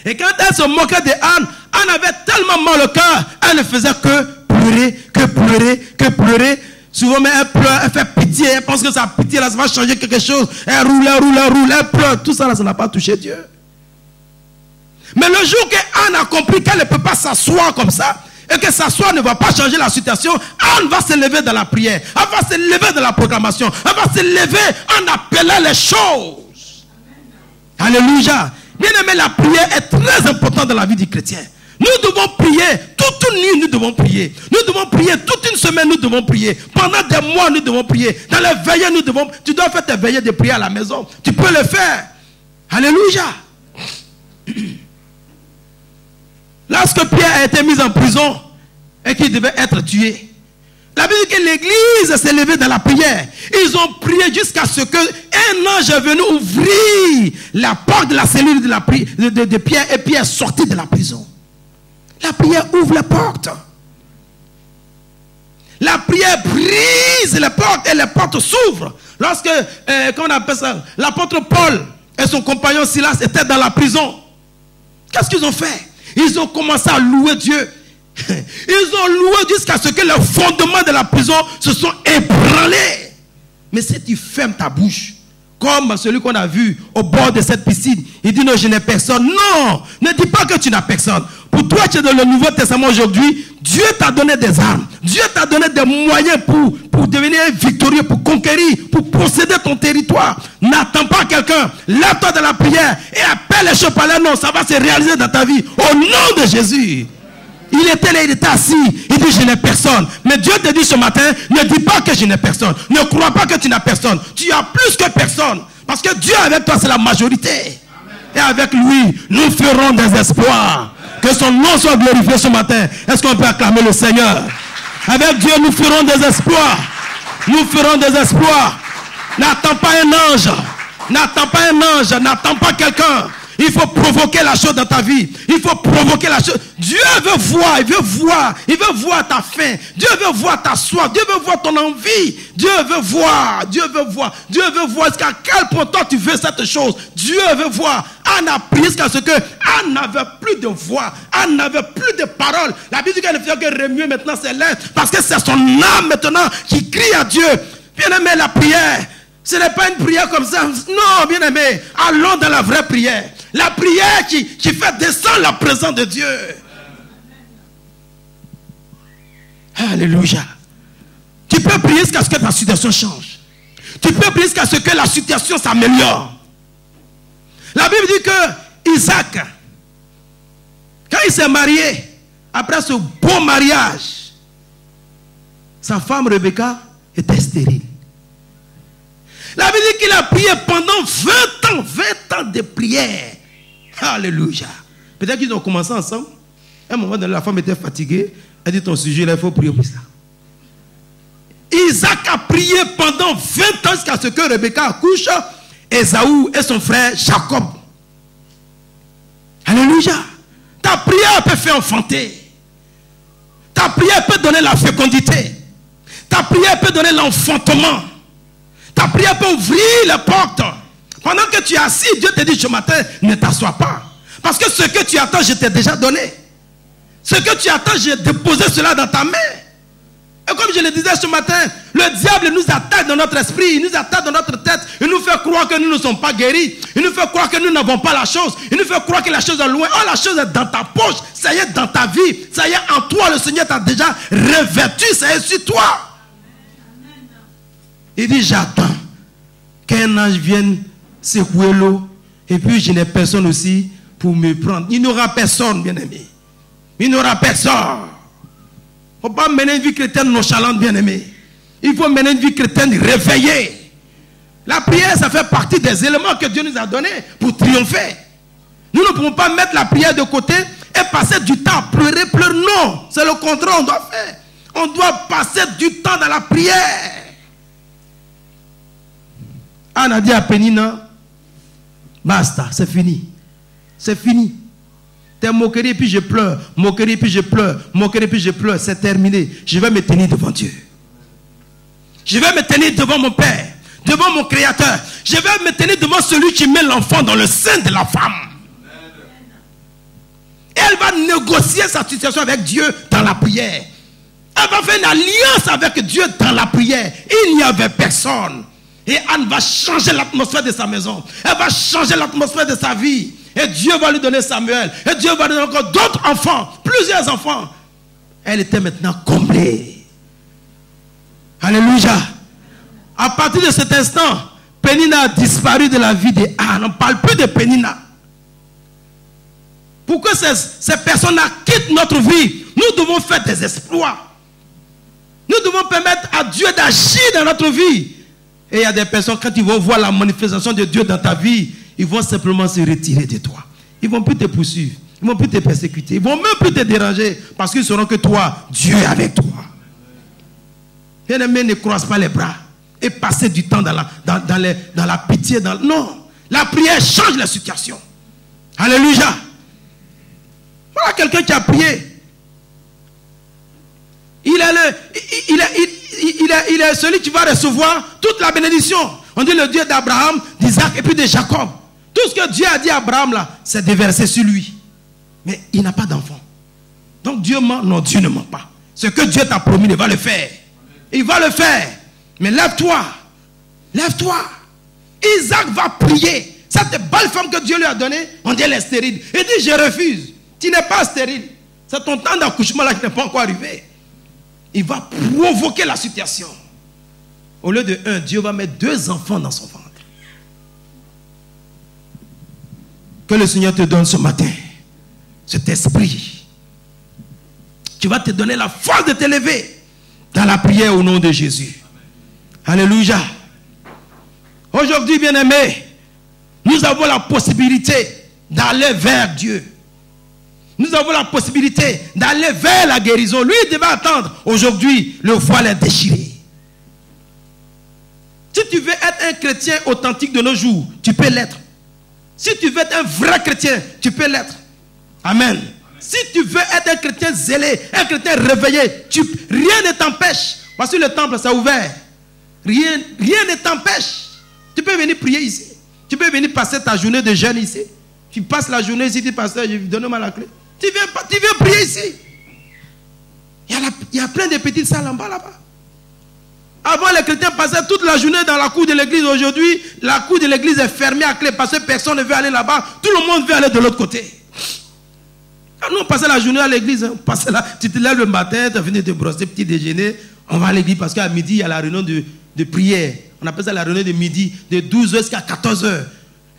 Et quand elle se moquait de Anne, Anne avait tellement mal au cœur, elle ne faisait que pleurer, que pleurer, que pleurer. Souvent, mais elle pleure, elle fait pitié, elle pense que sa pitié là, ça va changer quelque chose. Elle roule, elle roule, elle roule, elle pleure. Tout ça là, ça n'a pas touché Dieu. Mais le jour qu'Anne a compris qu'elle ne peut pas s'asseoir comme ça, et que s'asseoir ne va pas changer la situation, Anne va se lever dans la prière, elle va se lever dans la proclamation, elle va se lever en appelant les choses. Alléluia. Bien aimé, la prière est très importante dans la vie du chrétien. Nous devons prier toute une nuit, nous devons prier. Nous devons prier toute une semaine, nous devons prier. Pendant des mois, nous devons prier. Dans les veillées, nous devons... Tu dois faire tes veillées de prière à la maison. Tu peux le faire. Alléluia. Lorsque Pierre a été mis en prison et qu'il devait être tué, la Bible dit que l'église s'est levée dans la prière. Ils ont prié jusqu'à ce qu'un ange est venu ouvrir la porte de la cellule de Pierre et Pierre est sorti de la prison. La prière ouvre les portes. La prière brise les portes et les portes s'ouvrent. Lorsque, comment on appelle ça, l'apôtre Paul et son compagnon Silas étaient dans la prison, qu'est-ce qu'ils ont fait? Ils ont commencé à louer Dieu. Ils ont loué jusqu'à ce que les fondements de la prison se sont ébranlés. Mais si tu fermes ta bouche, comme celui qu'on a vu au bord de cette piscine, il dit non, je n'ai personne. Non, ne dis pas que tu n'as personne. Pour toi, tu es dans le Nouveau Testament aujourd'hui. Dieu t'a donné des armes. Dieu t'a donné des moyens pour devenir victorieux, pour conquérir, pour posséder ton territoire. N'attends pas quelqu'un. Lève-toi de la prière et appelle les choses par leur nom. Ça va se réaliser dans ta vie. Au nom de Jésus. Il était là, il était assis. Il dit, je n'ai personne. Mais Dieu te dit ce matin, ne dis pas que je n'ai personne. Ne crois pas que tu n'as personne. Tu as plus que personne. Parce que Dieu avec toi, c'est la majorité. Amen. Et avec lui, nous ferons des espoirs. Que son nom soit glorifié ce matin. Est-ce qu'on peut acclamer le Seigneur? Avec Dieu, nous ferons des espoirs. Nous ferons des espoirs. N'attends pas un ange. N'attends pas un ange. N'attends pas quelqu'un. Il faut provoquer la chose dans ta vie. Il faut provoquer la chose. Dieu veut voir, il veut voir. Il veut voir ta faim. Dieu veut voir ta soif. Dieu veut voir ton envie. Dieu veut voir. Dieu veut voir. Dieu veut voir jusqu'à quel point toi tu veux cette chose. Dieu veut voir. Anne a prié jusqu'à ce que Anne n'avait plus de voix. Anne n'avait plus de paroles. La Bible dit qu'elle ne fait que remuer maintenant ses lèvres. Parce que c'est son âme maintenant qui crie à Dieu. Bien aimé, la prière, ce n'est pas une prière comme ça. Non, bien aimé, allons dans la vraie prière. La prière qui fait descendre la présence de Dieu. Alléluia. Tu peux prier jusqu'à ce que ta situation change. Tu peux prier jusqu'à ce que la situation s'améliore. La Bible dit que Isaac, quand il s'est marié, après ce beau mariage, sa femme Rebecca était stérile. La Bible dit qu'il a prié pendant 20 ans de prière. Alléluia. Peut-être qu'ils ont commencé ensemble. À un moment donné, la femme était fatiguée. Elle dit, ton sujet, là, il faut prier pour ça. Isaac a prié pendant 20 ans jusqu'à ce que Rebecca accouche Ésaü et son frère Jacob. Alléluia. Ta prière peut faire enfanter. Ta prière peut donner la fécondité. Ta prière peut donner l'enfantement. Ta prière peut ouvrir les portes. Pendant que tu es assis, Dieu te dit ce matin, ne t'assois pas. Parce que ce que tu attends, je t'ai déjà donné. Ce que tu attends, j'ai déposé cela dans ta main. Et comme je le disais ce matin, le diable nous attaque dans notre esprit, il nous attaque dans notre tête, il nous fait croire que nous ne sommes pas guéris, il nous fait croire que nous n'avons pas la chose, il nous fait croire que la chose est loin. Oh, la chose est dans ta poche, ça y est dans ta vie, ça y est en toi, le Seigneur t'a déjà revêtu, ça y est sur toi. Il dit, j'attends qu'un ange vienne secouer l'eau, et puis je n'ai personne aussi pour me prendre. Il n'y aura personne, bien aimé. Il n'y aura personne. Il ne faut pas mener une vie chrétienne nonchalante, bien aimé. Il faut mener une vie chrétienne réveillée. La prière, ça fait partie des éléments que Dieu nous a donnés pour triompher. Nous ne pouvons pas mettre la prière de côté et passer du temps à pleurer. Non, c'est le contraire, on doit faire. On doit passer du temps dans la prière. Anne a dit à Pénina, basta, c'est fini. C'est fini. T'es moquerie et puis je pleure. Moquerie et puis je pleure. Moquerie et puis je pleure. C'est terminé. Je vais me tenir devant Dieu. Je vais me tenir devant mon Père. Devant mon Créateur. Je vais me tenir devant celui qui met l'enfant dans le sein de la femme. négocier sa situation avec Dieu dans la prière. Elle va faire une alliance avec Dieu dans la prière. Il n'y avait personne. Et Anne va changer l'atmosphère de sa maison. Elle va changer l'atmosphère de sa vie. Et Dieu va lui donner Samuel. Et Dieu va lui donner encore d'autres enfants. Plusieurs enfants. Elle était maintenant comblée. Alléluia. À partir de cet instant, Pénina a disparu de la vie d'Anne. On ne parle plus de Pénina. Pour que ces personnes-là quittent notre vie, nous devons faire des exploits. Nous devons permettre à Dieu d'agir dans notre vie. Et il y a des personnes, quand ils vont voir la manifestation de Dieu dans ta vie, ils vont simplement se retirer de toi. Ils ne vont plus te poursuivre. Ils ne vont plus te persécuter. Ils ne vont même plus te déranger. Parce qu'ils sauront que toi, Dieu est avec toi. Bien-aimés, ne croise pas les bras. Et passer du temps dans la pitié. Non. La prière change la situation. Alléluia. Voilà quelqu'un qui a prié. Il est celui qui va recevoir toute la bénédiction. On dit le Dieu d'Abraham, d'Isaac et puis de Jacob. Tout ce que Dieu a dit à Abraham là, c'est déversé sur lui. Mais il n'a pas d'enfant. Donc Dieu ment? Non, Dieu ne ment pas. Ce que Dieu t'a promis, il va le faire. Il va le faire. Mais lève-toi. Lève-toi. Isaac va prier. Cette belle femme que Dieu lui a donnée, on dit elle est stérile. Il dit je refuse. Tu n'es pas stérile. C'est ton temps d'accouchement là qui n'est pas encore arrivé. Il va provoquer la situation. Au lieu de un, Dieu va mettre 2 enfants dans son ventre. Que le Seigneur te donne ce matin cet esprit qui va te donner la force de t'élever dans la prière au nom de Jésus. Alléluia. Aujourd'hui, bien-aimés, nous avons la possibilité d'aller vers Dieu. Nous avons la possibilité d'aller vers la guérison. Lui, il devait attendre. Aujourd'hui, le voile est déchiré. Si tu veux être un chrétien authentique de nos jours, tu peux l'être. Si tu veux être un vrai chrétien, tu peux l'être. Amen. Si tu veux être un chrétien zélé, un chrétien réveillé, rien ne t'empêche. Parce que le temple s'est ouvert. Rien ne t'empêche. Tu peux venir prier ici. Tu peux venir passer ta journée de jeûne ici. Tu passes la journée ici, tu passes, donne-moi la clé. Tu viens prier ici. Il y a plein de petites salles en bas là-bas. Avant, les chrétiens passaient toute la journée dans la cour de l'église. Aujourd'hui, la cour de l'église est fermée à clé parce que personne ne veut aller là-bas. Tout le monde veut aller de l'autre côté. Quand nous, on passait la journée à l'église, tu te lèves le matin, tu as fini de te brosser, petit déjeuner, on va à l'église parce qu'à midi, il y a la réunion de prière. On appelle ça la réunion de midi, de 12h jusqu'à 14h.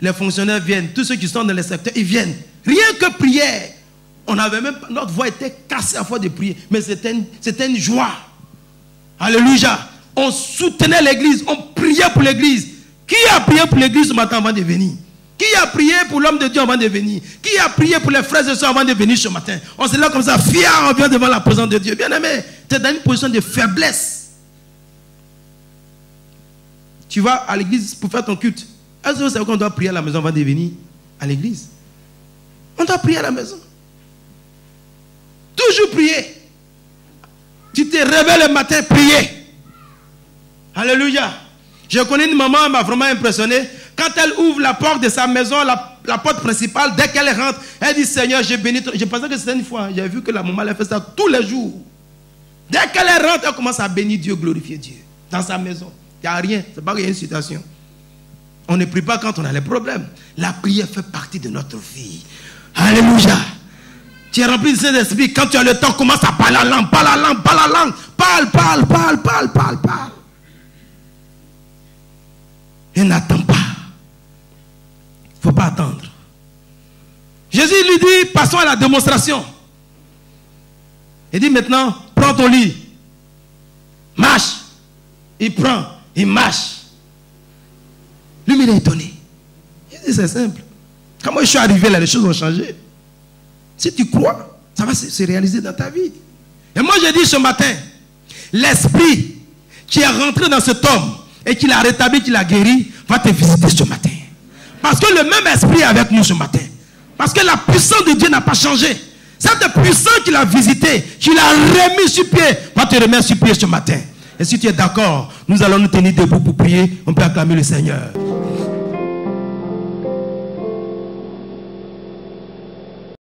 Les fonctionnaires viennent, tous ceux qui sont dans les secteurs, ils viennent. Rien que prière. On avait même, notre voix était cassée à force de prier, mais c'était une joie. Alléluia. On soutenait l'église, on priait pour l'église. Qui a prié pour l'église ce matin avant de venir? Qui a prié pour l'homme de Dieu avant de venir? Qui a prié pour les frères et sœurs avant de venir ce matin? On se lève comme ça, fier, on vient devant la présence de Dieu. Bien aimé, tu es dans une position de faiblesse. Tu vas à l'église pour faire ton culte. Est-ce que vous savez qu'on doit prier à la maison avant de venir à l'église? On doit prier à la maison. Toujours prier. Tu te réveilles le matin, prier. Alléluia. Je connais une maman, elle m'a vraiment impressionné. Quand elle ouvre la porte de sa maison, la porte principale, dès qu'elle rentre, elle dit Seigneur, je bénis. Je pensais que c'était une fois. J'ai vu que la maman elle fait ça tous les jours. Dès qu'elle rentre, elle commence à bénir Dieu, glorifier Dieu. Dans sa maison. Il n'y a rien. C'est pas qu'il y a une situation. On ne prie pas quand on a les problèmes. La prière fait partie de notre vie. Alléluia. Tu es rempli de Saint-Esprit. Quand tu as le temps, commence à parler la langue. Parle la langue, parle la langue. Parle. Et n'attends pas. Il ne faut pas attendre. Jésus lui dit, passons à la démonstration. Il dit maintenant, prends ton lit. Marche. Il prend, il marche. Lui, il est étonné. Il dit, c'est simple. Comment je suis arrivé là, les choses ont changé. Si tu crois, ça va se réaliser dans ta vie. Et moi, je dis ce matin, l'esprit qui est rentré dans cet homme et qui l'a rétabli, qui l'a guéri, va te visiter ce matin. Parce que le même esprit est avec nous ce matin. Parce que la puissance de Dieu n'a pas changé. Cette puissance qu'il a visité, qu'il a remis sur pied, va te remettre sur pied ce matin. Et si tu es d'accord, nous allons nous tenir debout pour prier. On peut acclamer le Seigneur.